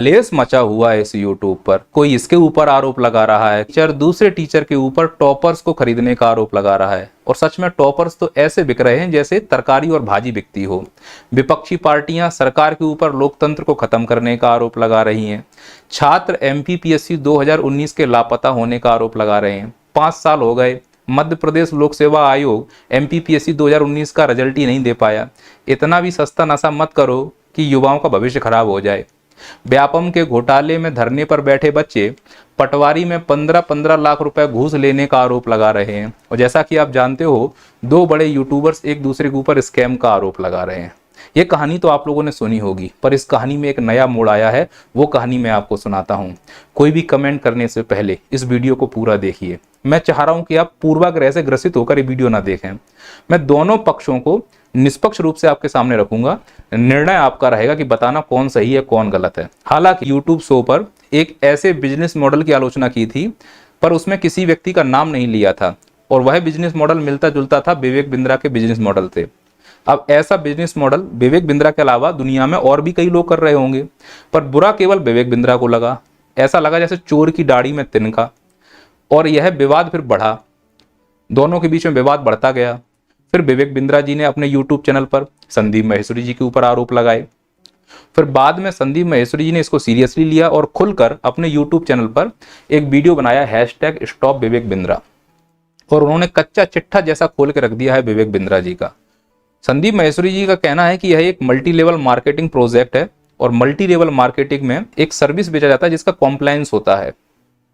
Less मचा हुआ है इस यूट्यूब पर। कोई इसके ऊपर आरोप लगा रहा है, टीचर दूसरे टीचर के ऊपर टॉपर्स को खरीदने का आरोप लगा रहा है। और सच में टॉपर्स तो ऐसे बिक रहे हैं जैसे तरकारी और भाजी बिकती हो। विपक्षी पार्टियां सरकार के ऊपर लोकतंत्र को खत्म करने का आरोप लगा रही हैं। छात्र एमपीपीएससी 2019 के लापता होने का आरोप लगा रहे हैं। 5 साल हो गए, मध्य प्रदेश लोक सेवा आयोग एमपीपीएससी 2019 का रिजल्ट ही नहीं दे पाया। इतना भी सस्ता नशा मत करो कि युवाओं का भविष्य खराब हो जाए। व्यापम के घोटाले में धरने पर बैठे बच्चे पटवारी में 15-15 लाख रुपए घूस लेने का आरोप लगा रहे हैं। और जैसा कि आप जानते हो, 2 बड़े यूट्यूबर्स एक दूसरे के ऊपर स्कैम का आरोप लगा रहे हैं। ये कहानी तो आप लोगों ने सुनी होगी, पर इस कहानी में एक नया मोड़ आया है। वो कहानी मैं आपको सुनाता हूँ। कोई भी कमेंट करने से पहले इस वीडियो को पूरा देखिए। मैं चाह रहा हूँ कि आप पूर्वाग्रह से ग्रसित होकर ये वीडियो ना देखें। मैं दोनों पक्षों को निष्पक्ष रूप से आपके सामने रखूंगा। निर्णय आपका रहेगा कि बताना कौन सही है कौन गलत है। हालांकि यूट्यूब शो पर एक ऐसे बिजनेस मॉडल की आलोचना की थी, पर उसमें किसी व्यक्ति का नाम नहीं लिया था, और वह बिजनेस मॉडल मिलता जुलता था विवेक बिंद्रा के बिजनेस मॉडल से। अब ऐसा बिजनेस मॉडल विवेक बिंद्रा के अलावा दुनिया में और भी कई लोग कर रहे होंगे, पर बुरा केवल विवेक बिंद्रा को लगा। ऐसा लगा जैसे चोर की दाढ़ी में तिनका। और यह विवाद फिर बढ़ा, दोनों के बीच में विवाद बढ़ता गया। फिर विवेक बिंद्रा जी ने अपने यूट्यूब चैनल पर संदीप माहेश्वरी जी के ऊपर आरोप लगाए। फिर बाद में संदीप माहेश्वरी जी ने इसको सीरियसली लिया और खुलकर अपने यूट्यूब चैनल पर एक वीडियो बनाया #स्टॉप विवेक बिंद्रा, और उन्होंने कच्चा चिट्ठा जैसा खोल के रख दिया है विवेक बिंद्रा जी का। संदीप माहेश्वरी जी का कहना है कि यह एक मल्टी लेवल मार्केटिंग प्रोजेक्ट है, और मल्टी लेवल मार्केटिंग में एक सर्विस बेचा जाता है जिसका कॉम्प्लायंस होता है।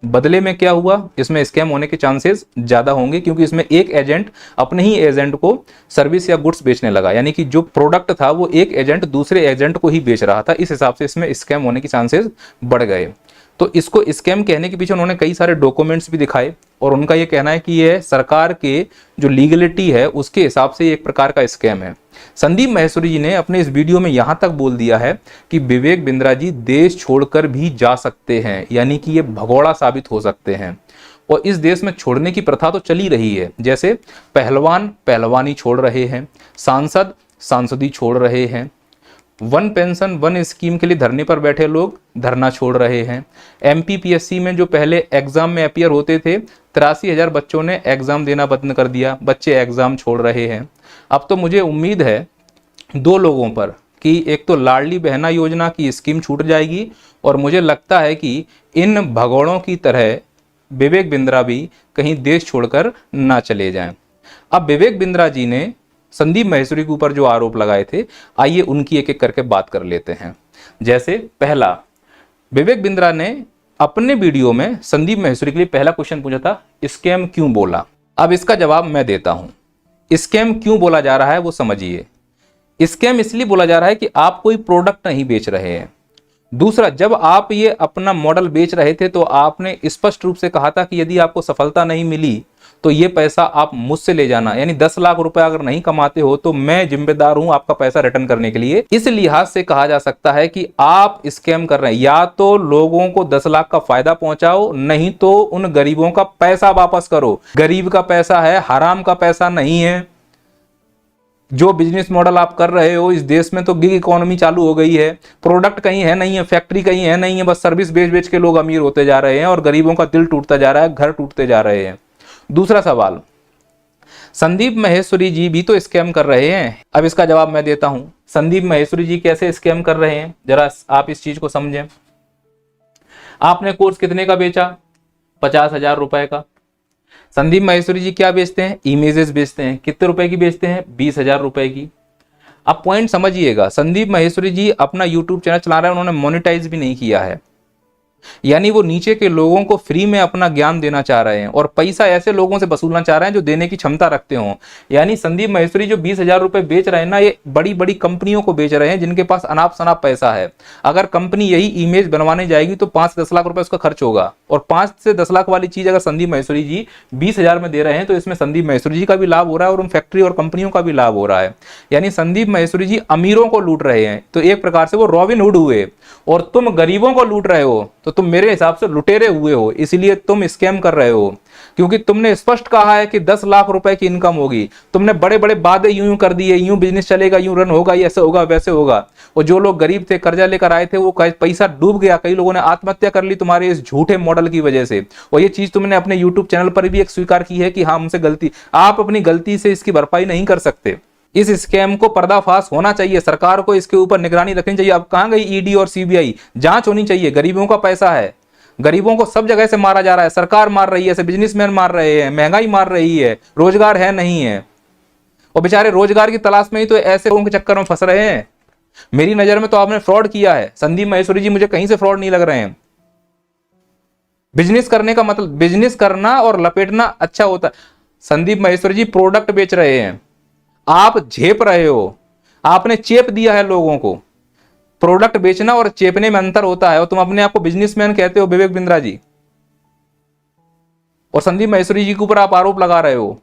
बदले में क्या हुआ, इसमें स्कैम होने के चांसेस ज्यादा होंगे, क्योंकि इसमें एक एजेंट अपने ही एजेंट को सर्विस या गुड्स बेचने लगा। यानी कि जो प्रोडक्ट था वो एक एजेंट दूसरे एजेंट को ही बेच रहा था। इस हिसाब से इसमें स्कैम होने के चांसेस बढ़ गए। तो इसको स्कैम कहने के पीछे उन्होंने कई सारे डॉक्यूमेंट्स भी दिखाए, और उनका ये कहना है कि यह सरकार के जो लीगलिटी है उसके हिसाब से एक प्रकार का स्कैम है। संदीप माहेश्वरी जी ने अपने इस वीडियो में यहां तक बोल दिया है कि विवेक बिंद्रा जी देश छोड़कर भी जा सकते हैं, यानी कि ये भगोड़ा साबित हो सकते हैं। और इस देश में छोड़ने की प्रथा तो चली रही है, जैसे पहलवान पहलवानी छोड़ रहे हैं, सांसद सांसदी छोड़ रहे हैं, वन पेंशन वन स्कीम के लिए धरने पर बैठे लोग धरना छोड़ रहे हैं। एमपीपीएससी में जो पहले एग्जाम में अपीयर होते थे, 83,000 बच्चों ने एग्जाम देना बंद कर दिया, बच्चे एग्जाम छोड़ रहे हैं। अब तो मुझे उम्मीद है 2 लोगों पर कि एक तो लाडली बहना योजना की स्कीम छूट जाएगी, और मुझे लगता है कि इन भगोड़ों की तरह विवेक बिंद्रा भी कहीं देश छोड़कर ना चले जाएं। अब विवेक बिंद्रा जी ने संदीप माहेश्वरी के ऊपर जो आरोप लगाए थे, आइए उनकी एक एक करके बात कर लेते हैं। जैसे पहला, विवेक बिंद्रा ने अपने वीडियो में संदीप माहेश्वरी के लिए पहला क्वेश्चन पूछा था, स्कैम क्यों बोला। अब इसका जवाब मैं देता हूं। स्कैम क्यों बोला जा रहा है वो समझिए। स्कैम इसलिए बोला जा रहा है कि आप कोई प्रोडक्ट नहीं बेच रहे हैं। दूसरा, जब आप ये अपना मॉडल बेच रहे थे तो आपने स्पष्ट रूप से कहा था कि यदि आपको सफलता नहीं मिली तो ये पैसा आप मुझसे ले जाना, यानी 10 लाख रुपए अगर नहीं कमाते हो तो मैं जिम्मेदार हूं आपका पैसा रिटर्न करने के लिए। इस लिहाज से कहा जा सकता है कि आप स्कैम कर रहे हैं। या तो लोगों को 10 लाख का फायदा पहुंचाओ, नहीं तो उन गरीबों का पैसा वापस करो। गरीब का पैसा है, हराम का पैसा नहीं है। जो बिजनेस मॉडल आप कर रहे हो, इस देश में तो गिग इकोनॉमी चालू हो गई है। प्रोडक्ट कहीं है नहीं है, फैक्ट्री कहीं है नहीं है, बस सर्विस बेच बेच के लोग अमीर होते जा रहे हैं और गरीबों का दिल टूटता जा रहा है, घर टूटते जा रहे हैं। दूसरा सवाल, संदीप माहेश्वरी जी भी तो स्कैम कर रहे हैं। अब इसका जवाब मैं देता हूं। संदीप माहेश्वरी जी कैसे स्कैम कर रहे हैं, जरा आप इस चीज को समझें। आपने कोर्स कितने का बेचा? 50,000 रुपए का। संदीप माहेश्वरी जी क्या बेचते हैं? इमेजेस बेचते हैं। कितने रुपए की बेचते हैं? 20,000 रुपए की। अब पॉइंट समझिएगा, संदीप माहेश्वरी जी अपना यूट्यूब चैनल चला रहे हैं, उन्होंने मोनेटाइज भी नहीं किया है। यानी वो नीचे के लोगों को फ्री में अपना ज्ञान देना चाह रहे हैं और पैसा ऐसे लोगों से वसूलना चाह रहे हैं जो देने की क्षमता रखते हों। यानी संदीप माहेश्वरी जो 20,000 रुपए बेच रहे हैं ना, ये बड़ी बड़ी कंपनियों को बेच रहे हैं जिनके पास अनाप शनाप पैसा है। अगर कंपनी यही इमेज बनवाने जाएगी तो 5 से 10 लाख रुपए उसका खर्च होगा, और 5 से 10 लाख वाली चीज अगर संदीप माहेश्वरी जी 20,000 में दे रहे हैं तो इसमें संदीप माहेश्वरी जी का भी लाभ हो रहा है और उन फैक्ट्री और कंपनियों का भी लाभ हो रहा है। यानी संदीप माहेश्वरी जी अमीरों को लूट रहे हैं, तो एक प्रकार से वो रॉबिन हुड हुए, और तुम गरीबों को लूट रहे हो तो तुम मेरे हिसाब से लुटेरे हुए हो, इसलिए तुम स्कैम कर रहे हो। क्योंकि तुमने स्पष्ट कहा है कि 10 लाख रुपए की इनकम होगी। तुमने बड़े बड़े वादे यूं कर दिए, यूं बिजनेस चलेगा, यूं रन होगा, ऐसे होगा वैसे होगा। और जो लोग गरीब थे, कर्जा लेकर आए थे, वो पैसा डूब गया। कई लोगों ने आत्महत्या कर ली तुम्हारे इस झूठे मॉडल की वजह से। और ये चीज तुमने अपने यूट्यूब चैनल पर भी एक स्वीकार की है कि हाँ, हमसे गलती, आप अपनी गलती से इसकी भरपाई नहीं कर सकते। इस स्कैम को पर्दाफाश होना चाहिए, सरकार को इसके ऊपर निगरानी रखनी चाहिए। अब कहां गई ईडी और सीबीआई? जांच होनी चाहिए। गरीबों का पैसा है, गरीबों को सब जगह से मारा जा रहा है, सरकार मार रही है, ऐसे बिजनेसमैन मार रहे हैं, महंगाई मार रही है, रोजगार है नहीं है। और बेचारे रोजगार की तलाश में ही तो ऐसे लोगों के चक्कर में फंस रहे हैं। मेरी नजर में तो आपने फ्रॉड किया है संदीप माहेश्वरी जी, मुझे कहीं से फ्रॉड नहीं लग रहे हैं। बिजनेस करने का मतलब, बिजनेस करना और लपेटना अच्छा होता है। संदीप माहेश्वरी जी प्रोडक्ट बेच रहे हैं, आप झेप रहे हो, आपने चेप दिया है लोगों को। प्रोडक्ट बेचना और चेपने में अंतर होता है, और तुम अपने आप को बिजनेसमैन कहते हो, विवेक बिंद्रा जी। और संदीप माहेश्वरी जी के ऊपर आप आरोप लगा रहे हो।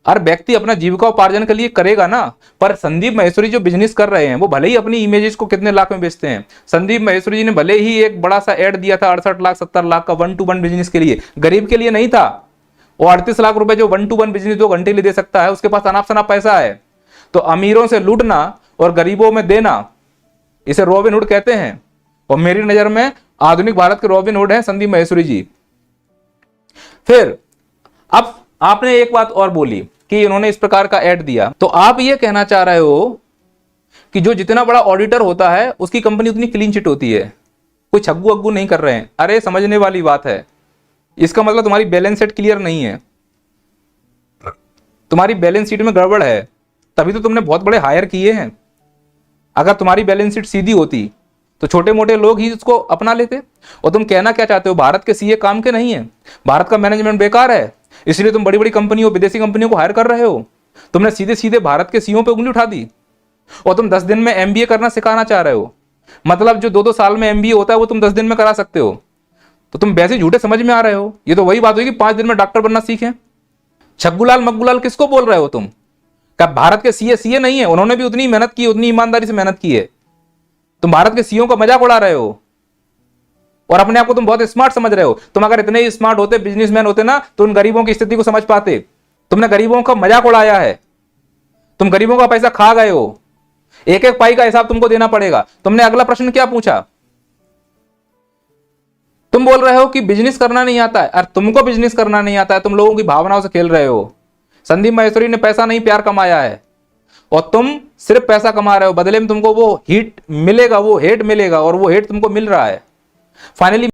हर व्यक्ति अपना जीविका उपार्जन के लिए करेगा ना, पर संदीप माहेश्वरी जो बिजनेस कर रहे हैं वो भले ही अपनी इमेजेस को कितने लाख में बेचते हैं। संदीप माहेश्वरी जी ने भले ही एक बड़ा सा एड दिया था 68 लाख 70 लाख का 1-to-1 बिजनेस के लिए, गरीब के लिए नहीं था। वो 38 लाख रुपए जो 1-to-1 बिजनेस 2 घंटे लिए दे सकता है, उसके पास अनाप शनाप पैसा है। तो अमीरों से लूटना और गरीबों में देना, इसे रॉबिनहुड कहते हैं। और मेरी नजर में आधुनिक भारत के रॉबिनहुड हैं संदीप माहेश्वरी जी। फिर अब आपने एक बात और बोली कि इन्होंने इस प्रकार का ऐड दिया, तो आप ये कहना चाह रहे हो कि जो जितना बड़ा ऑडिटर होता है उसकी कंपनी उतनी क्लीन चिट होती है, कोई छग्गू अग्गू नहीं कर रहे हैं। अरे समझने वाली बात है, इसका मतलब तुम्हारी बैलेंस शीट क्लियर नहीं है, तुम्हारी बैलेंस शीट में गड़बड़ है, तभी तो तुमने बहुत बड़े हायर किए हैं। अगर तुम्हारी बैलेंस शीट सीधी होती तो छोटे मोटे लोग ही इसको अपना लेते। और तुम कहना क्या चाहते हो, भारत के सीए काम के नहीं है, भारत का मैनेजमेंट बेकार है, इसलिए तुम बड़ी बड़ी कंपनियों, विदेशी कंपनियों को हायर कर रहे हो। तुमने सीधे सीधे भारत के सीईओ पे उंगली उठा दी। और तुम 10 दिन में एमबीए करना सिखाना चाह रहे हो, मतलब जो 2-2 साल में एमबीए होता है वो तुम 10 दिन में करा सकते हो। तो तुम वैसे झूठे समझ में आ रहे हो। ये तो वही बात हुई कि 5 दिन में डॉक्टर बनना सीखें। छग्गूलाल मग्गूलाल किसको बोल रहे हो तुम? क्या भारत के सीए नहीं है? उन्होंने भी उतनी मेहनत की, उतनी ईमानदारी से मेहनत की है। तुम भारत के सीईओ का मजाक उड़ा रहे हो और अपने आप को तुम बहुत स्मार्ट समझ रहे हो। तुम अगर इतने ही स्मार्ट होते, बिजनेसमैन होते ना, तो उन गरीबों की स्थिति को समझ पाते। तुमने गरीबों का मजाक उड़ाया है, तुम गरीबों का पैसा खा गए हो, एक एक पाई का हिसाब तुमको देना पड़ेगा। तुमने अगला प्रश्न क्या पूछा? तुम बोल रहे हो कि बिजनेस करना नहीं आता है। अरे तुमको बिजनेस करना नहीं आता है, तुम लोगों की भावनाओं से खेल रहे हो। संदीप माहेश्वरी ने पैसा नहीं प्यार कमाया है, और तुम सिर्फ पैसा कमा रहे हो, बदले में तुमको वो हीट मिलेगा, वो हेट मिलेगा, और वो हेट तुमको मिल रहा है। फाइनली